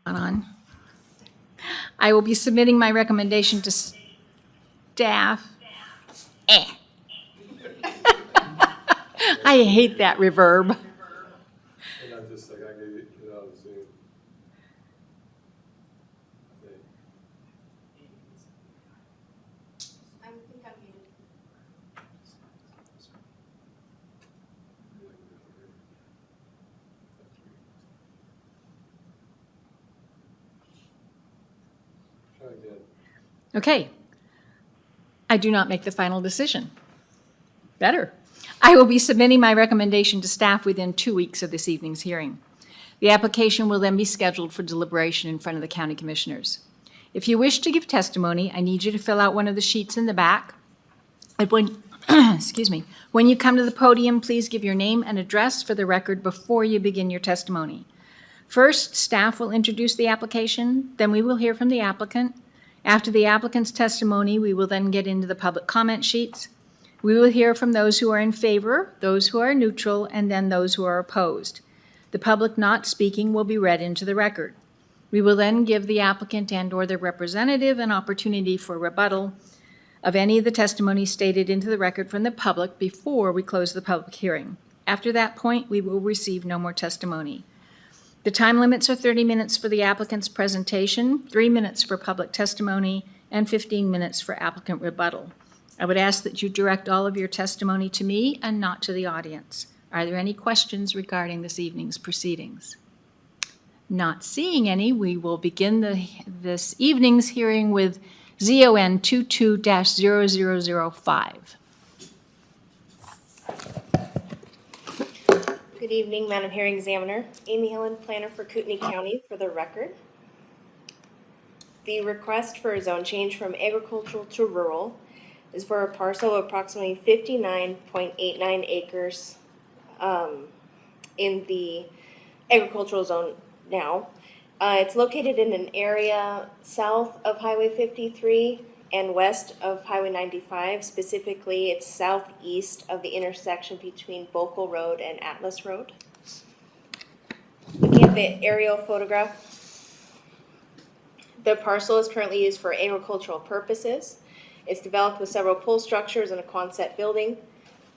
on. I will be submitting my recommendation to staff. I hate that reverb. And I'm just like, I gotta get out of Zoom. Okay. I think I'm muted. Try again. Okay. I do not make the final decision. Better. I will be submitting my recommendation to staff within 2 weeks of this evening's hearing. The application will then be scheduled for deliberation in front of the county commissioners. If you wish to give testimony, I need you to fill out one of the sheets in the back. And when, excuse me, when you come to the podium, please give your name and address for the record before you begin your testimony. First, staff will introduce the application, then we will hear from the applicant. After the applicant's testimony, we will then get into the public comment sheets. We will hear from those who are in favor, those who are neutral, and then those who are opposed. The public not speaking will be read into the record. We will then give the applicant and/or their representative an opportunity for rebuttal of any of the testimony stated into the record from the public before we close the public hearing. After that point, we will receive no more testimony. The time limits are 30 minutes for the applicant's presentation, 3 minutes for public testimony, and 15 minutes for applicant rebuttal. I would ask that you direct all of your testimony to me and not to the audience. Are there any questions regarding this evening's proceedings? Not seeing any, we will begin this evening's hearing with ZON 22-0005. Good evening, Madam Hearing Examiner. Amy Helen, planner for Kootenai County, for the record. The request for a zone change from agricultural to rural is for a parcel of approximately 59.89 acres in the agricultural zone now. It's located in an area south of Highway 53 and west of Highway 95. Specifically, it's southeast of the intersection between Bocal Road and Atlas Road. Looking at the aerial photograph, the parcel is currently used for agricultural purposes. It's developed with several pole structures and a Quonset building.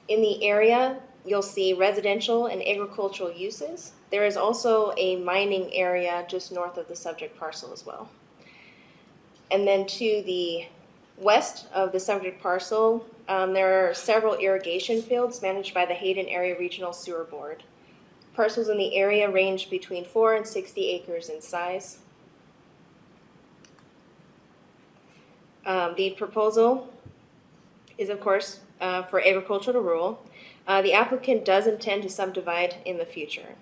In the area, you'll see residential and agricultural uses. There is also a mining area just north of the subject parcel as well. And then to the west of the subject parcel, there are several irrigation fields managed by the Hayden Area Regional Sewer Board. Parcels in the area range between 4 and 60 acres in size. The proposal is, of course, for agricultural to rural. The applicant does intend to subdivide in the future.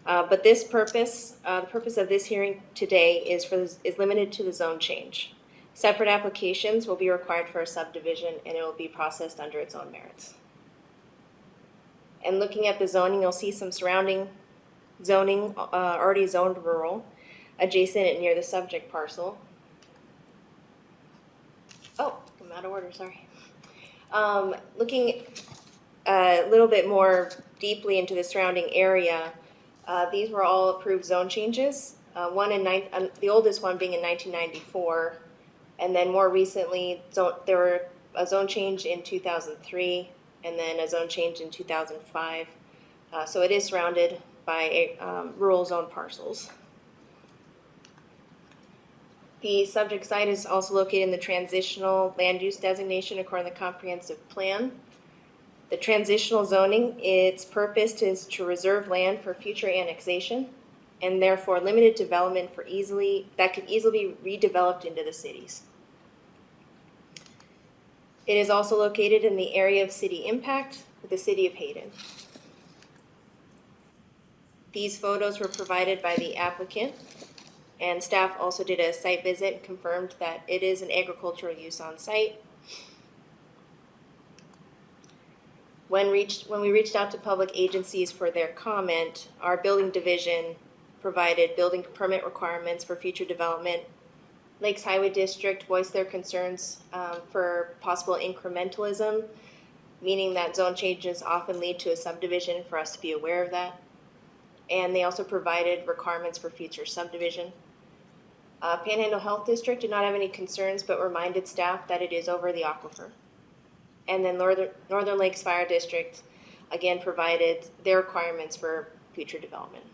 But this purpose, the purpose of this hearing today is limited to the zone change. Separate applications will be required for a subdivision, and it will be processed under its own merits. And looking at the zoning, you'll see some surrounding zoning already zoned rural, adjacent and near the subject parcel. Oh, I'm out of order, sorry. Looking a little bit more deeply into the surrounding area, these were all approved zone changes. The oldest one being in 1994, and then more recently, there were a zone change in 2003, and then a zone change in 2005. So it is surrounded by rural zone parcels. The subject site is also located in the transitional land use designation according to the comprehensive plan. The transitional zoning, its purpose is to reserve land for future annexation and therefore limited development that could easily be redeveloped into the cities. It is also located in the area of city impact with the city of Hayden. These photos were provided by the applicant, and staff also did a site visit and confirmed that it is an agricultural use on site. When we reached out to public agencies for their comment, our building division provided building permit requirements for future development. Lakes Highway District voiced their concerns for possible incrementalism, meaning that zone changes often lead to a subdivision, for us to be aware of that. And they also provided requirements for future subdivision. Panhandle Health District did not have any concerns, but reminded staff that it is over the aquifer. And then Northern Lakes Fire District, again, provided their requirements for future development.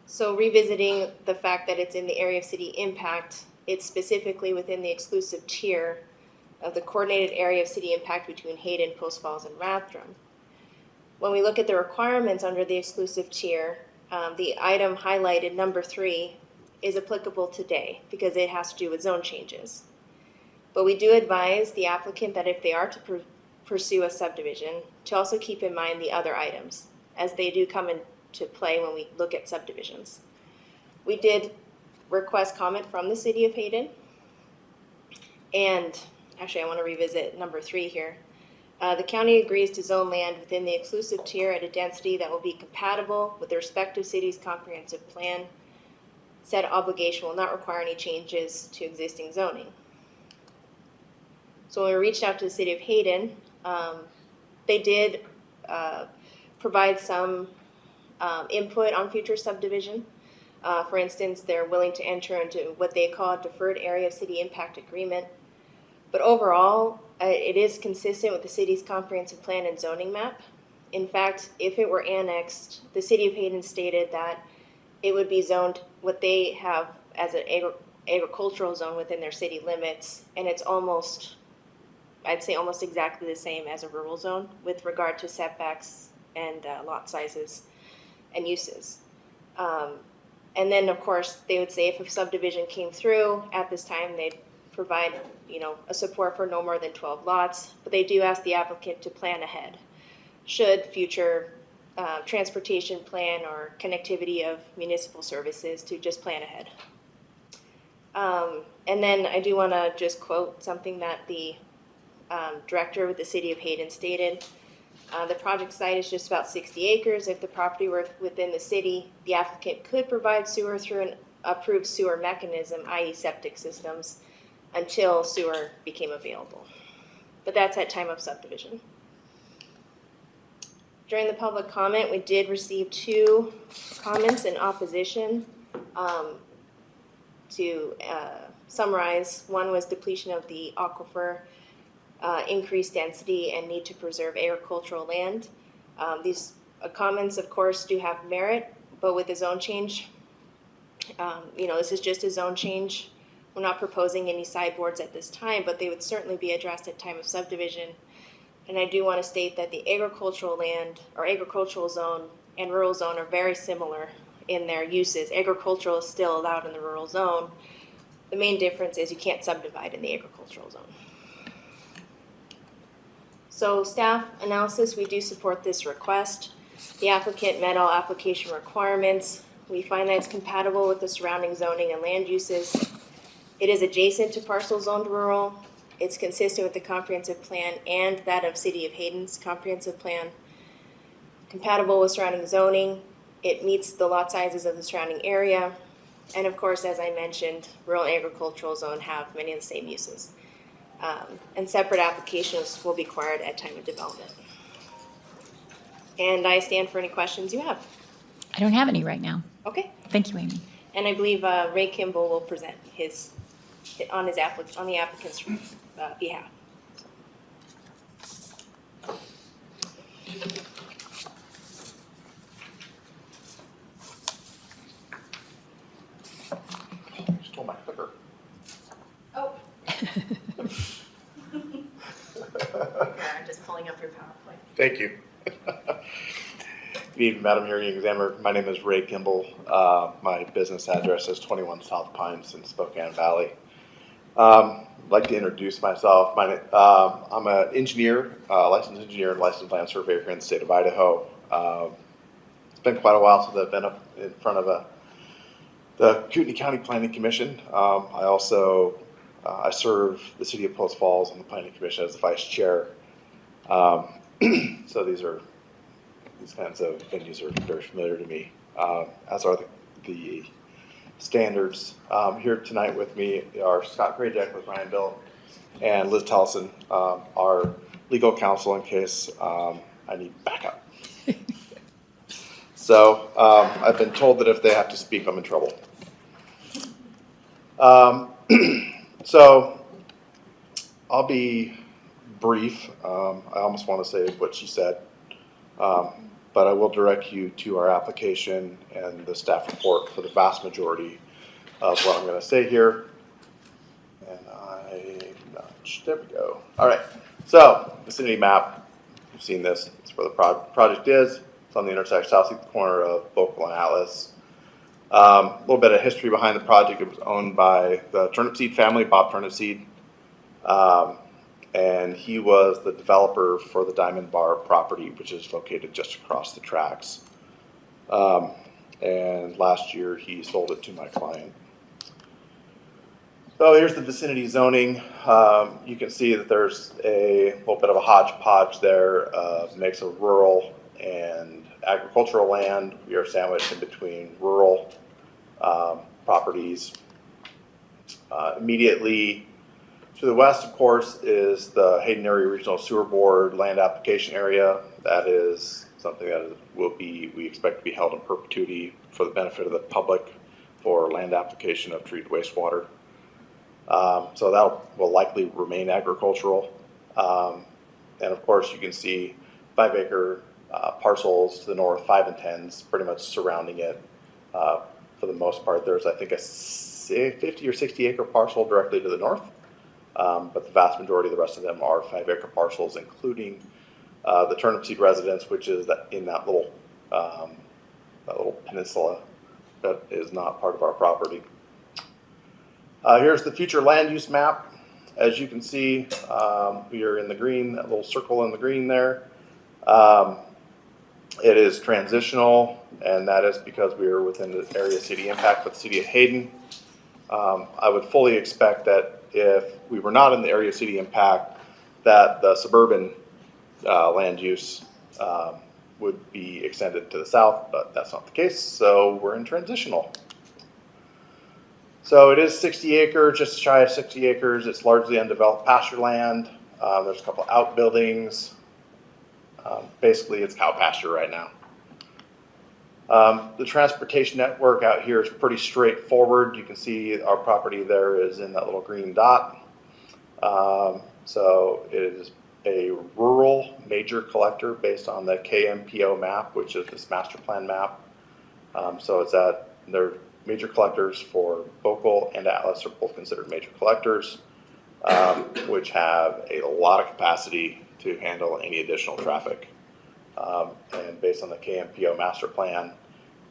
So revisiting the fact that it's in the area of city impact, it's specifically within the exclusive tier of the coordinated area of city impact between Hayden, Post Falls, and Rathdrum. When we look at the requirements under the exclusive tier, the item highlighted, number 3, is applicable today because it has to do with zone changes. But we do advise the applicant that if they are to pursue a subdivision, to also keep in mind the other items, as they do come into play when we look at subdivisions. We did request comment from the city of Hayden, and actually I want to revisit number 3 here. The county agrees to zone land within the exclusive tier at a density that will be compatible with the respective city's comprehensive plan. Said obligation will not require any changes to existing zoning. So when we reached out to the city of Hayden, they did provide some input on future subdivision. For instance, they're willing to enter into what they call a deferred area of city impact agreement. But overall, it is consistent with the city's comprehensive plan and zoning map. In fact, if it were annexed, the city of Hayden stated that it would be zoned what they have as an agricultural zone within their city limits, and it's almost, I'd say almost exactly the same as a rural zone with regard to setbacks and lot sizes and uses. And then, of course, they would say if a subdivision came through at this time, they'd provide, a support for no more than 12 lots, but they do ask the applicant to plan ahead. Should future transportation plan or connectivity of municipal services to just plan ahead. And then I do want to just quote something that the director with the city of Hayden stated. The project site is just about 60 acres. If the property were within the city, the applicant could provide sewer through an approved sewer mechanism, i.e. septic systems, until sewer became available. But that's at time of subdivision. During the public comment, we did receive 2 comments in opposition. To summarize, one was depletion of the aquifer, increased density, and need to preserve agricultural land. These comments, of course, do have merit, but with the zone change, this is just a zone change. We're not proposing any sideboards at this time, but they would certainly be addressed at time of subdivision. And I do want to state that the agricultural land or agricultural zone and rural zone are very similar in their uses. Agricultural is still allowed in the rural zone. The main difference is you can't subdivide in the agricultural zone. So staff analysis, we do support this request. The applicant met all application requirements. We find that it's compatible with the surrounding zoning and land uses. It is adjacent to parcel zoned rural. It's consistent with the comprehensive plan and that of City of Hayden's comprehensive plan. Compatible with surrounding zoning. It meets the lot sizes of the surrounding area. And of course, as I mentioned, rural and agricultural zone have many of the same uses. And separate applications will be required at time of development. And I stand for any questions you have. I don't have any right now. Okay. Thank you, Amy. And I believe Ray Kimball will present on the applicant's behalf. Stole my clicker. Oh. I'm just pulling up your PowerPoint. Thank you. Good evening, Madam Hearing Examiner. My name is Ray Kimball. My business address is 21 South Pines in Spokane Valley. I'd like to introduce myself. I'm an engineer, licensed engineer and licensed land surveyor here in the state of Idaho. It's been quite a while since I've been up in front of the Kootenai County Planning Commission. I also I serve the city of Post Falls on the Planning Commission as the vice chair. So these kinds of venues are very familiar to me, as are the standards. Here tonight with me are Scott Grayjack with Ryan Bill and Liz Tellison, our legal counsel in case I need backup. So I've been told that if they have to speak, I'm in trouble. So I'll be brief. I almost want to say what she said, but I will direct you to our application and the staff report for the vast majority of what I'm going to say here. And there we go. All right. So vicinity map. You've seen this. It's where the project is. It's on the intersection southeast corner of Bocal and Atlas. A little bit of history behind the project. It was owned by the Turnipseed family, Bob Turnipseed. And he was the developer for the Diamond Bar property, which is located just across the tracks. And last year he sold it to my client. So here's the vicinity zoning. You can see that there's a little bit of a hodgepodge there, mix of rural and agricultural land. We are sandwiched in between rural properties. Immediately to the west, of course, is the Hayden Area Regional Sewer Board land application area. That is something that we expect to be held in perpetuity for the benefit of the public for land application of treated wastewater. So that will likely remain agricultural. And of course, you can see 5-acre parcels to the north, 5 and 10s, pretty much surrounding it. For the most part, there's, I think, a 50 or 60-acre parcel directly to the north. But the vast majority of the rest of them are 5-acre parcels, including the Turnipseed residence, which is in that little peninsula that is not part of our property. Here's the future land use map. As you can see, we are in the green, that little circle in the green there. It is transitional, and that is because we are within the area city impact for the city of Hayden. I would fully expect that if we were not in the area city impact, that the suburban land use would be extended to the south, but that's not the case, so we're in transitional. So it is 60 acres, just shy of 60 acres. It's largely undeveloped pasture land. There's a couple of outbuildings. Basically, it's cow pasture right now. The transportation network out here is pretty straightforward. You can see our property there is in that little green dot. So it is a rural major collector based on the KMPO map, which is this master plan map. So it's at their major collectors for Bocal and Atlas are both considered major collectors, which have a lot of capacity to handle any additional traffic. And based on the KMPO master plan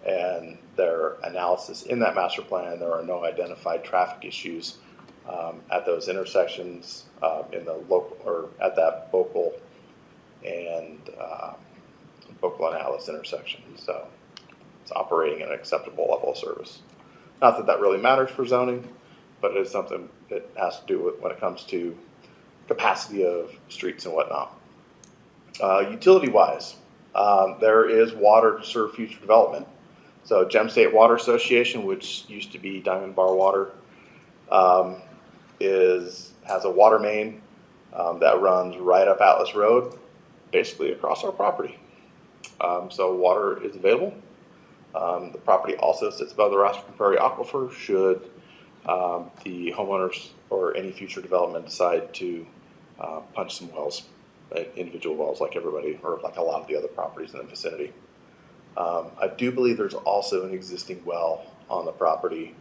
and their analysis in that master plan, there are no identified traffic issues at those intersections in the local or at that Bocal and Atlas intersection. So it's operating at an acceptable level of service. Not that that really matters for zoning, but it is something that has to do with when it comes to capacity of streets and whatnot. Utility-wise, there is water to serve future development. So Gem State Water Association, which used to be Diamond Bar Water, has a water main that runs right up Atlas Road, basically across our property. So water is available. The property also sits above the Rasmussen Prairie Aquifer should the homeowners or any future development decide to punch some wells, individual wells like everybody or like a lot of the other properties in the vicinity. I do believe there's also an existing well on the property,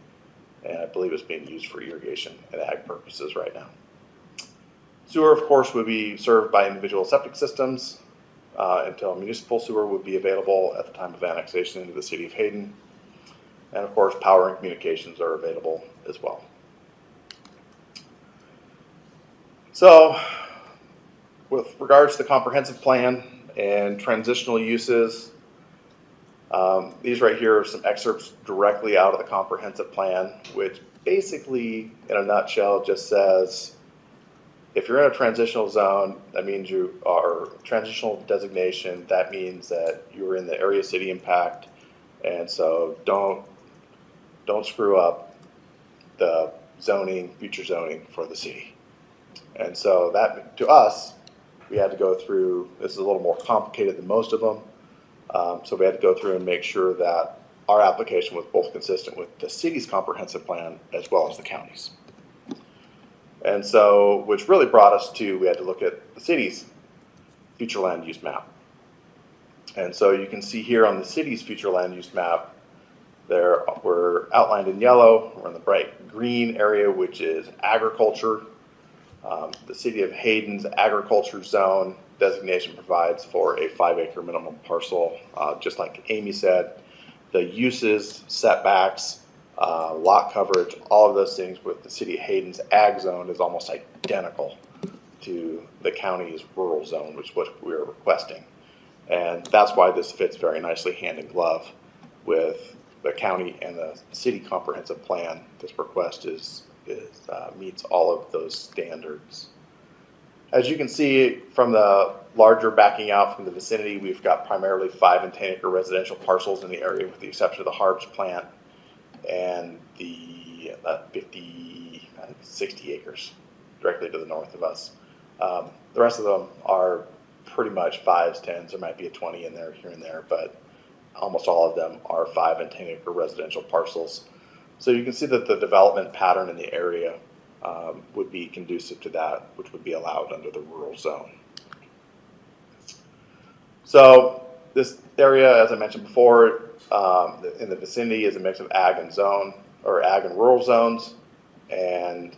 and I believe it's being used for irrigation and ag purposes right now. Sewer, of course, would be served by individual septic systems until municipal sewer would be available at the time of annexation into the city of Hayden. And of course, power and communications are available as well. So, with regards to the comprehensive plan and transitional uses, these right here are some excerpts directly out of the comprehensive plan, which basically, in a nutshell, just says, if you're in a transitional zone, that means you are transitional designation. That means that you're in the area city impact, and so don't screw up the zoning, future zoning for the city. And so that, to us, we had to go through. This is a little more complicated than most of them, So we had to go through and make sure that our application was both consistent with the city's comprehensive plan as well as the county's. And so, which really brought us to, we had to look at the city's future land use map. And so you can see here on the city's future land use map, there we're outlined in yellow. We're in the bright green area, which is agriculture. The city of Hayden's agriculture zone designation provides for a 5-acre minimum parcel. Just like Amy said, the uses, setbacks, lot coverage, all of those things with the city of Hayden's ag zone is almost identical to the county's rural zone, which is what we are requesting. And that's why this fits very nicely hand in glove with the county and the city comprehensive plan. This request meets all of those standards. As you can see from the larger backing out from the vicinity, we've got primarily 5 and 10 acre residential parcels in the area with the exception of the Harbs plant and the 60 acres directly to the north of us. The rest of them are pretty much 5s, 10s. There might be a 20 in there here and there, but almost all of them are 5 and 10 acre residential parcels. So you can see that the development pattern in the area would be conducive to that, which would be allowed under the rural zone. So this area, as I mentioned before, in the vicinity is a mix of ag and zone, or ag and rural zones, and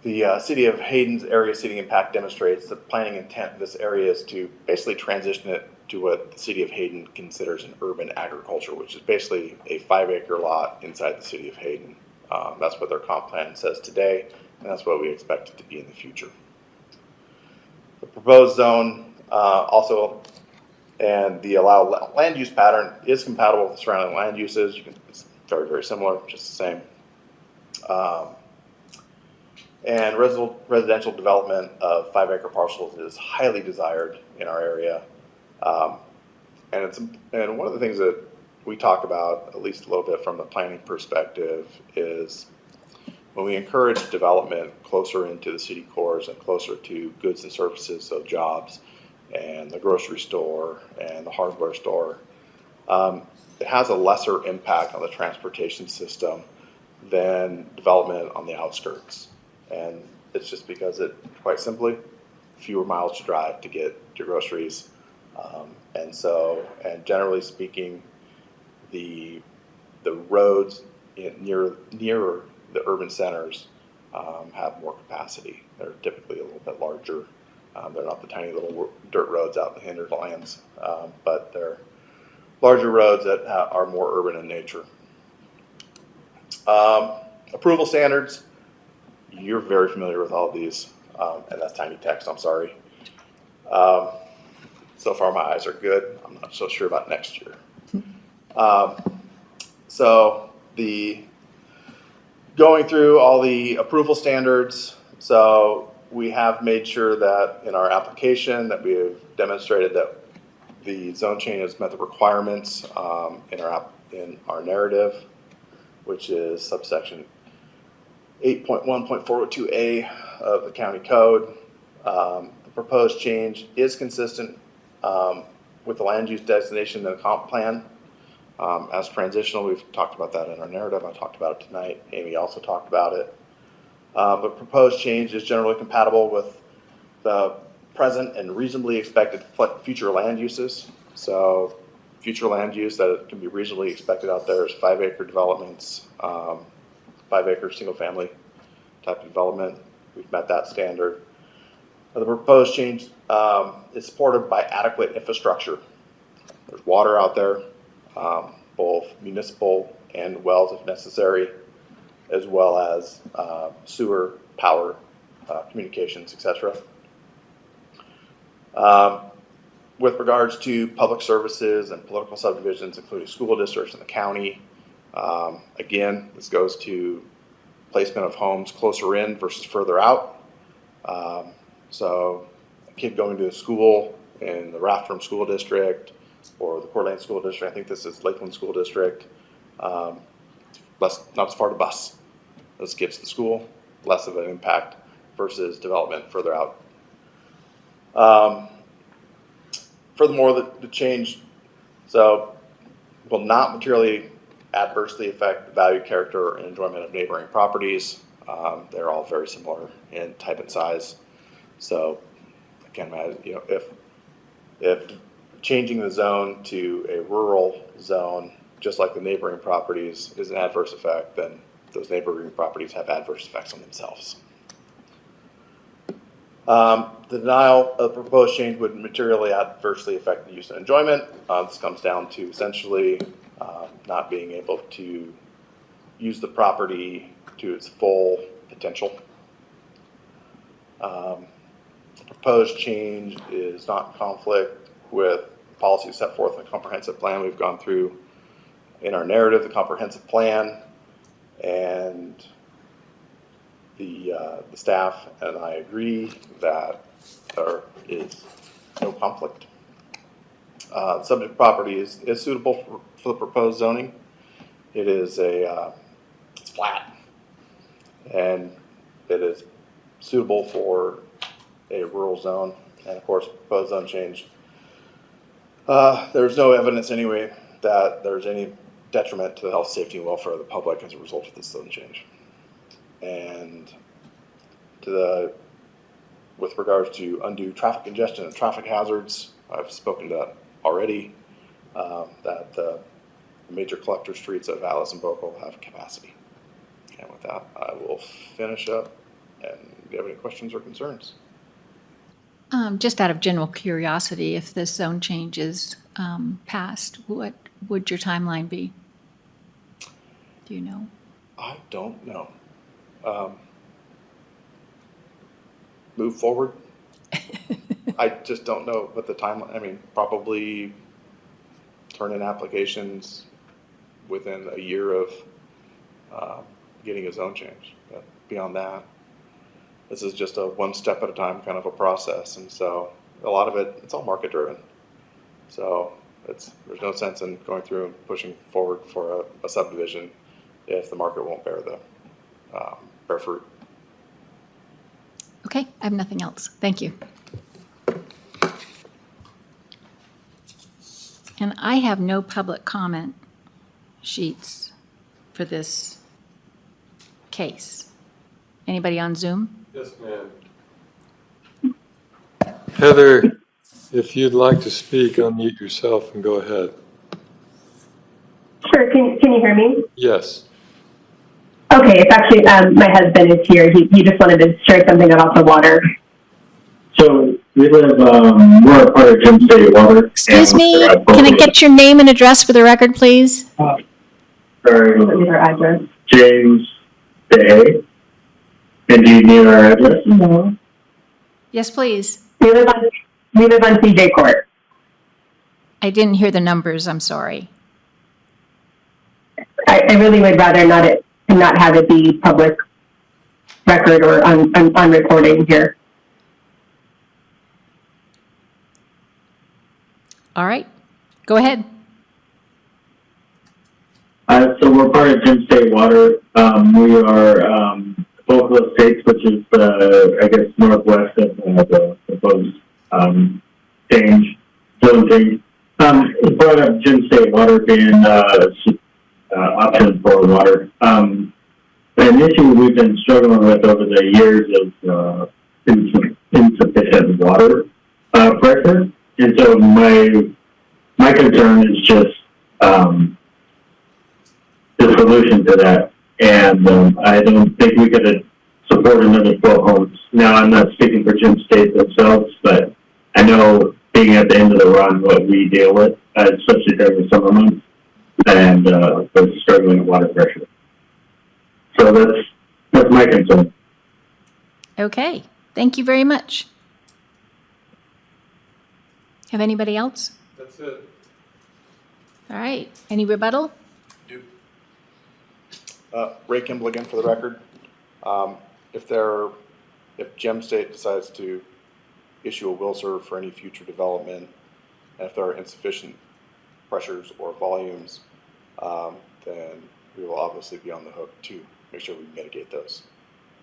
the City of Hayden's area city impact demonstrates the planning intent of this area is to basically transition it to what the City of Hayden considers an urban agriculture, which is basically a 5-acre lot inside the City of Hayden. That's what their comp plan says today, and that's what we expect it to be in the future. The proposed zone also, and the allowed land use pattern is compatible with the surrounding land uses. It's very, very similar, just the same. And residential development of 5-acre parcels is highly desired in our area. And one of the things that we talk about, at least a little bit from the planning perspective, is when we encourage development closer into the city cores and closer to goods and services, so jobs and the grocery store and the hardware store, it has a lesser impact on the transportation system than development on the outskirts. And it's just because it, quite simply, fewer miles to drive to get your groceries. And generally speaking, the roads nearer the urban centers have more capacity. They're typically a little bit larger. They're not the tiny little dirt roads out in the hinterlands, but they're larger roads that are more urban in nature. Approval standards. You're very familiar with all of these, and that's tiny text, I'm sorry. So far my eyes are good. I'm not so sure about next year. So going through all the approval standards, so we have made sure that in our application that we have demonstrated that the zone change has met the requirements in our narrative, which is subsection 8.1.402A of the county code. The proposed change is consistent with the land use designation in the comp plan. As transitional, we've talked about that in our narrative. I talked about it tonight. Amy also talked about it. But proposed change is generally compatible with the present and reasonably expected future land uses. So future land use that can be reasonably expected out there is 5-acre developments, 5-acre single family type of development. We've met that standard. The proposed change is supported by adequate infrastructure. There's water out there, both municipal and wells if necessary, as well as sewer, power, communications, etc. With regards to public services and political subdivisions, including school districts in the county, again, this goes to placement of homes closer in versus further out. So a kid going to a school in the Rathdrum School District or the Coeur d'Alene School District, I think this is Lakeland School District, not as far to bus. This gets to school, less of an impact versus development further out. Furthermore, the change will not materially adversely affect the value, character, and enjoyment of neighboring properties. They're all very similar in type and size. So again, if changing the zone to a rural zone, just like the neighboring properties, is an adverse effect, then those neighboring properties have adverse effects on themselves. The denial of proposed change would materially adversely affect the use and enjoyment. This comes down to essentially not being able to use the property to its full potential. The proposed change is not in conflict with policies set forth in the comprehensive plan we've gone through in our narrative, the comprehensive plan, and the staff and I agree that there is no conflict. Subject property is suitable for the proposed zoning. It is it's flat, and it is suitable for a rural zone. And of course, proposed zone change. There's no evidence anyway that there's any detriment to the health, safety, and welfare of the public as a result of this zone change. And with regards to undue traffic congestion and traffic hazards, I've spoken to that already, that the major collector streets of Alice and Bocal have capacity. And with that, I will finish up. And do you have any questions or concerns? Just out of general curiosity, if this zone change is passed, what would your timeline be? Do you know? I don't know. Move forward. I just don't know what the timeline. I mean, probably turn in applications within a year of getting a zone change. But beyond that, this is just a one step at a time kind of a process, and so a lot of it's all market driven. So there's no sense in going through and pushing forward for a subdivision if the market won't bear fruit. Okay, I have nothing else. Thank you. And I have no public comment sheets for this case. Anybody on Zoom? Yes, ma'am. Heather, if you'd like to speak, unmute yourself and go ahead. Sure. Can you hear me? Yes. Okay. It's actually my husband is here. He just wanted to share something about the water. So we live, we're a part of Jim State Water. Excuse me, can I get your name and address for the record, please? Sorry, Let me get our address. James Day. And do you need our address? No. Yes, please. We live on CJ Court. I didn't hear the numbers, I'm sorry. I really would rather not have it be public record or on recording here. All right, go ahead. So we're part of Jim State Water. We are, Boca Estates, which is, I guess, northwest of the proposed, zone change. We brought up Jim State Water being, option for water. An issue we've been struggling with over the years is insufficient water pressure, and so my concern is just the solution to that. And I don't think we could support another 12 homes. Now, I'm not speaking for Jim State themselves, but I know being at the end of the run what we deal with, especially during the summer months, and we're struggling with water pressure. So that's my concern. Okay, thank you very much. Have anybody else? That's it. All right, any rebuttal? Ray Kimball again for the record. If Gem State decides to issue a will serve for any future development, and if there are insufficient pressures or volumes, then we will obviously be on the hook to make sure we mitigate those.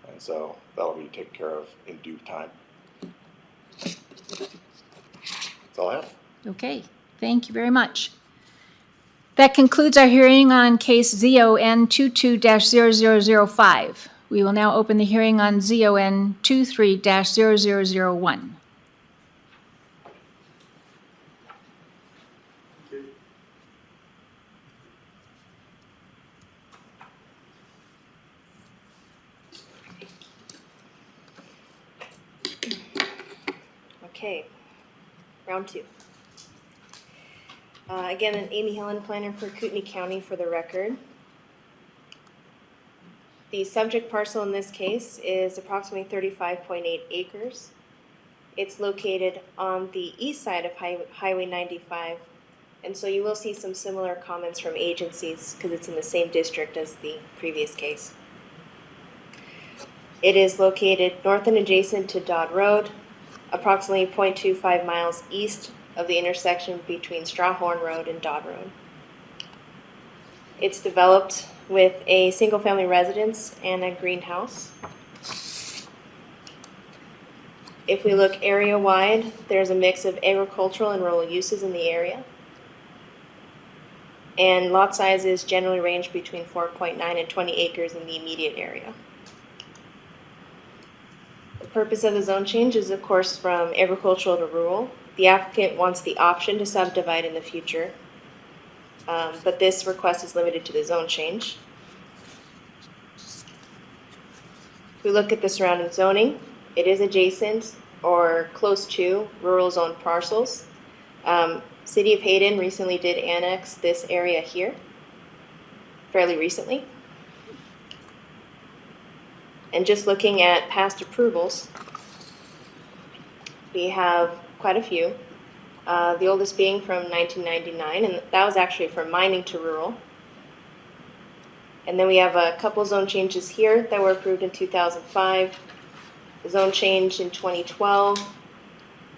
And so that'll be taken care of in due time. That's all I have. Okay, thank you very much. That concludes our hearing on case ZON 22-0005. We will now open the hearing on ZON 23-0001. Okay, round two. Again, an Amy Helen planner for Kootenai County for the record. The subject parcel in this case is approximately 35.8 acres. It's located on the east side of Highway 95, and so you will see some similar comments from agencies because it's in the same district as the previous case. It is located north and adjacent to Dodd Road, approximately 0.25 miles east of the intersection between Strawhorn Road and Dodd Road. It's developed with a single-family residence and a greenhouse. If we look area-wide, there's a mix of agricultural and rural uses in the area. And lot sizes generally range between 4.9 and 20 acres in the immediate area. The purpose of the zone change is, of course, from agricultural to rural. The applicant wants the option to subdivide in the future, but this request is limited to the zone change. If we look at the surrounding zoning, it is adjacent or close to rural zone parcels. City of Hayden recently did annex this area here, fairly recently. And just looking at past approvals, we have quite a few. The oldest being from 1999, and that was actually from mining to rural. And then we have a couple zone changes here that were approved in 2005, a zone change in 2012,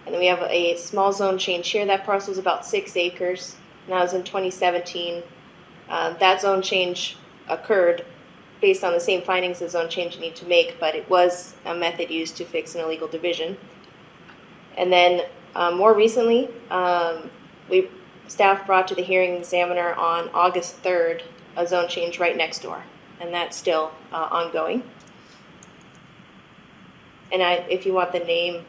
and then we have a small zone change here. That parcel is about 6 acres, and that was in 2017. That zone change occurred based on the same findings the zone change need to make, but it was a method used to fix an illegal division. And then more recently, staff brought to the hearing examiner on August 3rd a zone change right next door, and that's still ongoing. And if you want the name,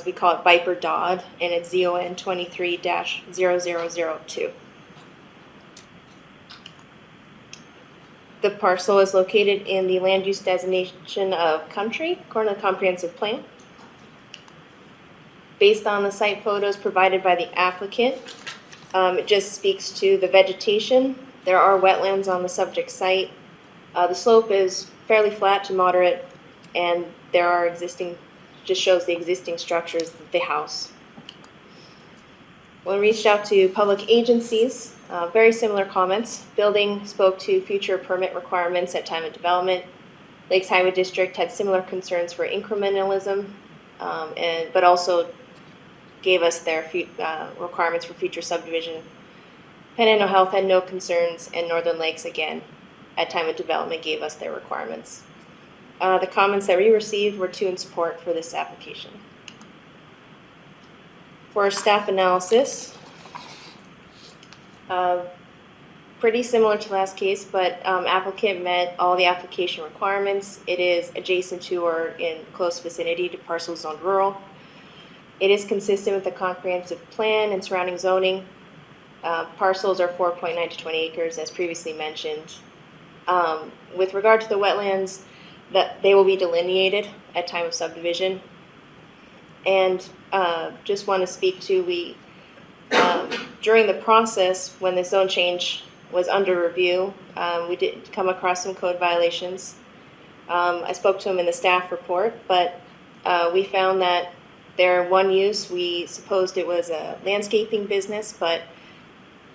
we call it Viper Dodd, and it's ZON 23-0002. The parcel is located in the land use designation of country, according to the comprehensive plan. Based on the site photos provided by the applicant, it just speaks to the vegetation. There are wetlands on the subject site. The slope is fairly flat to moderate, and there are just shows the existing structures of the house. When we reached out to public agencies, very similar comments. Building spoke to future permit requirements at time of development. Lakes Highway District had similar concerns for incrementalism, but also gave us their requirements for future subdivision. Panhandle Health had no concerns, and Northern Lakes, again, at time of development, gave us their requirements. The comments that we received were two in support for this application. For staff analysis, pretty similar to last case, but applicant met all the application requirements. It is adjacent to or in close vicinity to parcels zoned rural. It is consistent with the comprehensive plan and surrounding zoning. Parcels are 4.9 to 20 acres, as previously mentioned. With regard to the wetlands, that they will be delineated at time of subdivision. And just want to speak to, during the process when the zone change was under review, we did come across some code violations. I spoke to them in the staff report, but we found that their one use, we supposed it was a landscaping business, but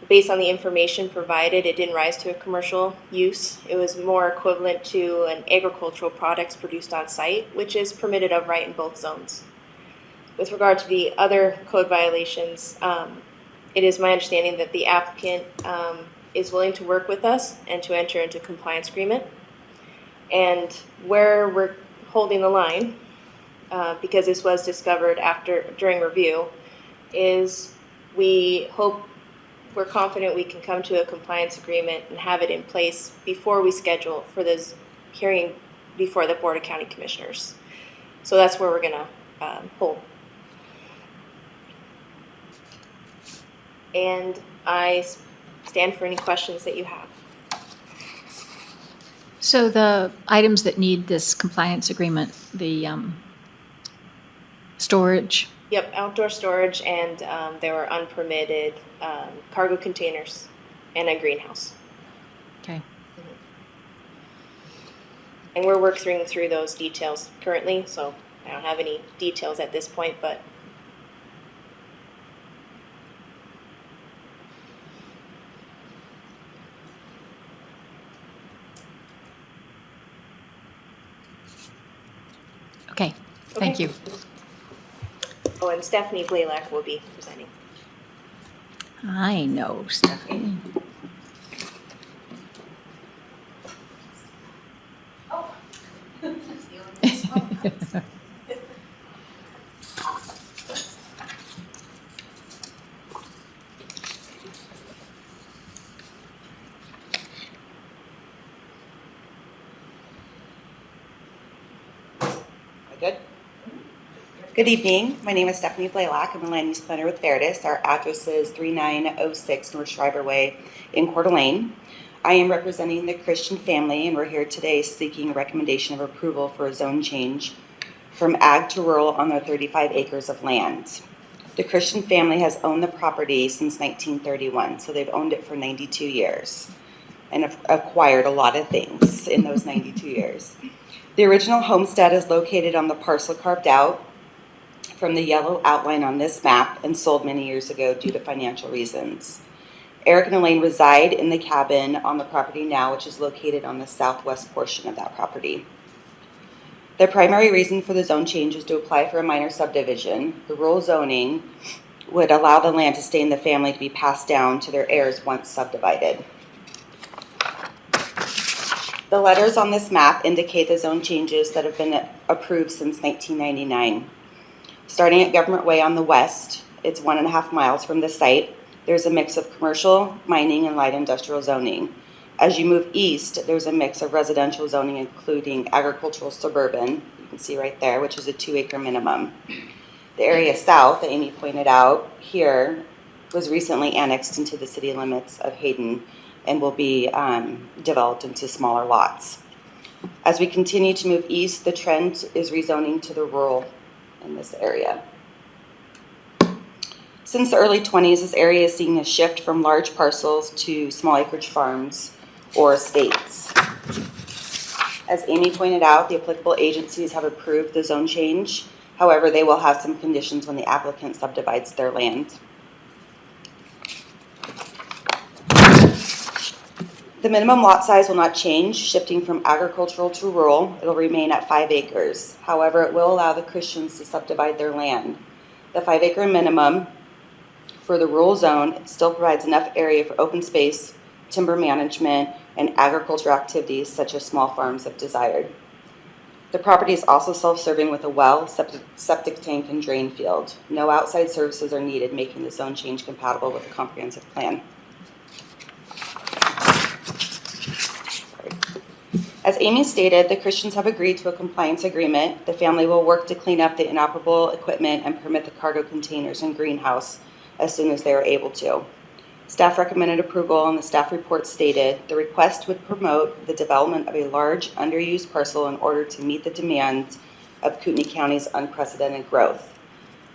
based on the information provided, it didn't rise to a commercial use. It was more equivalent to an agricultural products produced on site, which is permitted of right in both zones. With regard to the other code violations, it is my understanding that the applicant is willing to work with us and to enter into a compliance agreement. And where we're holding the line, because this was discovered during review, is we're confident we can come to a compliance agreement and have it in place before we schedule for this hearing before the Board of County Commissioners. So that's where we're gonna hold. And I stand for any questions that you have. So the items that need this compliance agreement, the storage, Yep, outdoor storage, and there were unpermitted cargo containers and a greenhouse. okay. And we're working through those details currently, so I don't have any details at this point, but Okay, thank Okay. you. oh, and Stephanie Blaylock will be presenting. I know, Stephanie. Good. Good evening. My name is Stephanie Blaylock. I'm a land use planner with Veritas. Our address is 3906 North Schreiber Way in Coeur d'Alene. I am representing the Christian family, and we're here today seeking a recommendation of approval for a zone change from ag to rural on their 35 acres of land. The Christian family has owned the property since 1931, so they've owned it for 92 years and have acquired a lot of things in those 92 years. The original homestead is located on the parcel carved out from the yellow outline on this map and sold many years ago due to financial reasons. Eric and Elaine reside in the cabin on the property now, which is located on the southwest portion of that property. Their primary reason for the zone change is to apply for a minor subdivision. The rural zoning would allow the land to stay in the family to be passed down to their heirs once subdivided. The letters on this map indicate the zone changes that have been approved since 1999. Starting at Government Way on the west, it's 1.5 miles from the site. There's a mix of commercial, mining, and light industrial zoning. As you move east, there's a mix of residential zoning, including agricultural suburban, you can see right there, which is a 2-acre minimum. The area south, that Amy pointed out here, was recently annexed into the city limits of Hayden and will be developed into smaller lots. As we continue to move east, the trend is rezoning to the rural in this area. Since the early 20s, this area is seeing a shift from large parcels to small acreage farms or estates. As Amy pointed out, the applicable agencies have approved the zone change. However, they will have some conditions when the applicant subdivides their land. The minimum lot size will not change, shifting from agricultural to rural. It'll remain at 5 acres. However, it will allow the Christians to subdivide their land. The 5-acre minimum for the rural zone still provides enough area for open space, timber management, and agricultural activities such as small farms if desired. The property is also self-serving with a well, septic tank, and drain field. No outside services are needed, making the zone change compatible with a comprehensive plan. As Amy stated, the Christians have agreed to a compliance agreement. The family will work to clean up the inoperable equipment and permit the cargo containers and greenhouse as soon as they are able to. Staff recommended approval, and the staff report stated the request would promote the development of a large underused parcel in order to meet the demands of Kootenai County's unprecedented growth.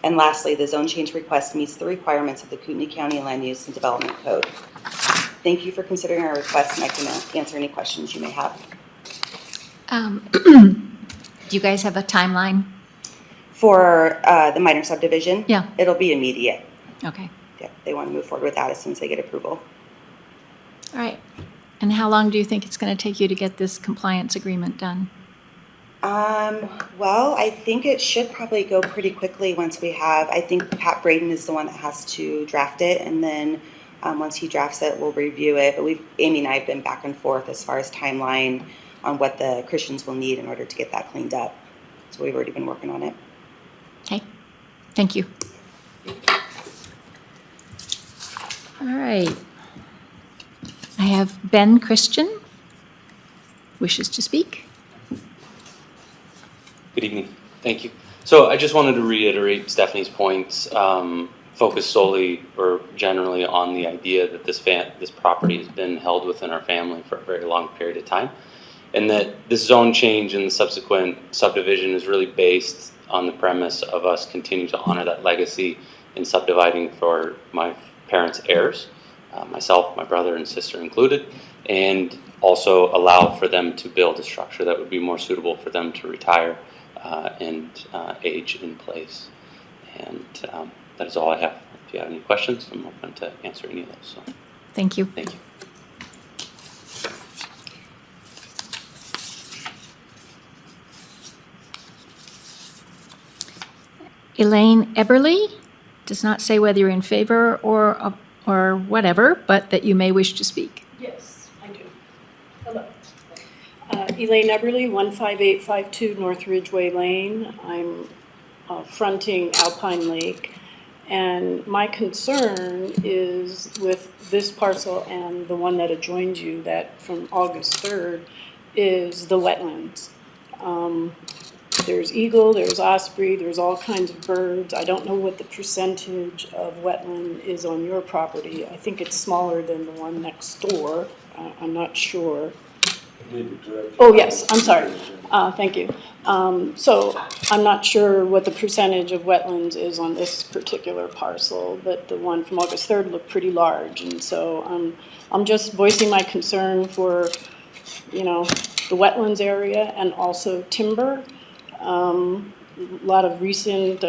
And lastly, the zone change request meets the requirements of the Kootenai County Land Use and Development Code. Thank you for considering our request, and I can answer any questions you may have. Do you guys have a timeline? For the minor subdivision, Yeah. it'll be immediate. Okay, Yeah, they want to move forward with that as soon as they get approval. all right. And how long do you think it's going to take you to get this compliance agreement done? Well, I think it should probably go pretty quickly once we have, I think Pat Braden is the one that has to draft it, and then once he drafts it, we'll review it. But Amy and I have been back and forth as far as timeline on what the Christians will need in order to get that cleaned up. So we've already been working on it. Okay, thank you. All right. I have Ben Christian, wishes to speak. Good evening. Thank you. So I just wanted to reiterate Stephanie's points, focus solely or generally on the idea that this property has been held within our family for a very long period of time, and that this zone change and the subsequent subdivision is really based on the premise of us continue to honor that legacy in subdividing for my parents' heirs, myself, my brother, and sister included, and also allow for them to build a structure that would be more suitable for them to retire and age in place. And that is all I have. If you have any questions, I'm open to answer any of those. So, Thank you. thank you. Elaine Eberly does not say whether you're in favor or whatever, but that you may wish to speak. Yes, I do. Hello. Elaine Eberly, 15852 North Ridgeway Lane. I'm fronting Alpine Lake. And my concern is with this parcel and the one that adjoins you, that from August 3rd, is the wetlands. There's eagle, there's osprey, there's all kinds of birds. I don't know what the percentage of wetland is on your property. I think it's smaller than the one next door. I'm not sure. Oh, yes, I'm sorry. Thank you. So I'm not sure what the percentage of wetlands is on this particular parcel, but the one from August 3rd looked pretty large. And so I'm just voicing my concern for, the wetlands area and also timber. A lot of recent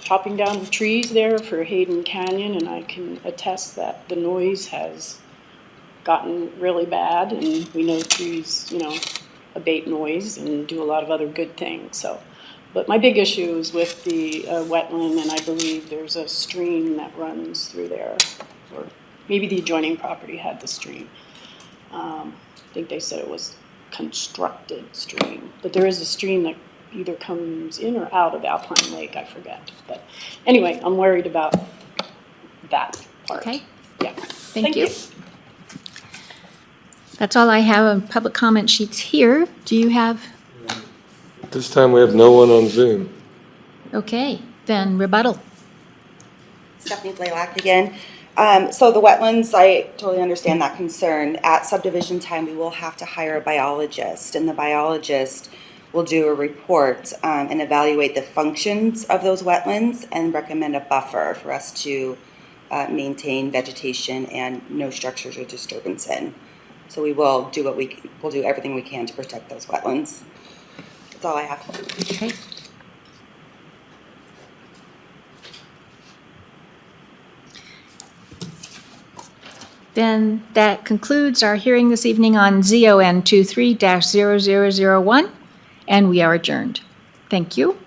chopping down of trees there for Hayden Canyon, and I can attest that the noise has gotten really bad, and we know trees, abate noise and do a lot of other good things. So, but my big issue is with the wetland, and I believe there's a stream that runs through there, or maybe the adjoining property had the stream. I think they said it was constructed stream, but there is a stream that either comes in or out of Alpine Lake, I forget. But anyway, I'm worried about that part. Okay. Yeah. Thank you. That's all I have on public comment sheets here. Do you have? This time we have no one on Zoom. Okay, then rebuttal. Stephanie Blaylock again. So the wetlands, I totally understand that concern. At subdivision time, we will have to hire a biologist, and the biologist will do a report and evaluate the functions of those wetlands and recommend a buffer for us to maintain vegetation and no structures or disturbance in. So we will do we'll do everything we can to protect those wetlands. That's all I have. Okay. Then that concludes our hearing this evening on ZON 23-0001, and we are adjourned. Thank you.